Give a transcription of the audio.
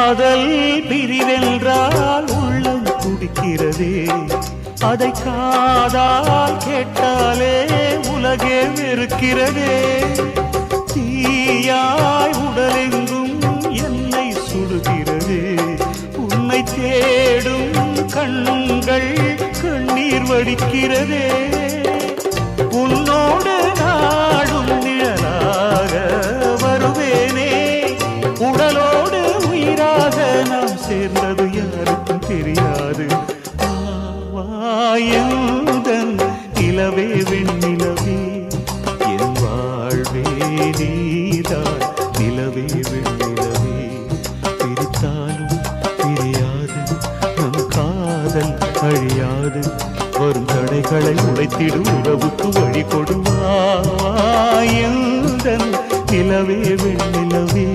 காதல் பிரிவென்றால் உள்ளம் துடிக்கிறதே, அதை காதால் கேட்டாலே உலகே வெறுக்கிறதே. தீயாய் உடலெங்கும் என்னை சுடுகிறதே, உன்னை தேடும் கண்கள் கண்ணீர் வடிக்கிறதே. உன்னோடு நாடும் நிழலாக வருவேனே, உடலோடு உயிராக நாம் சேர்ந்தது யாருக்கும் தெரியாது. வாயுதன் நிலவே வெண்ணிலவே, என் வாழ்வே நீதான் நிலவே வெண்ணிலவே. பிரித்தாலும் பிரியாது நம் காதல் அழியாது, வரும் தடைகளை உடைத்திடும் உறவுக்கு வழி கொடுவாயுதன் நிலவே வெண்ணிலவே.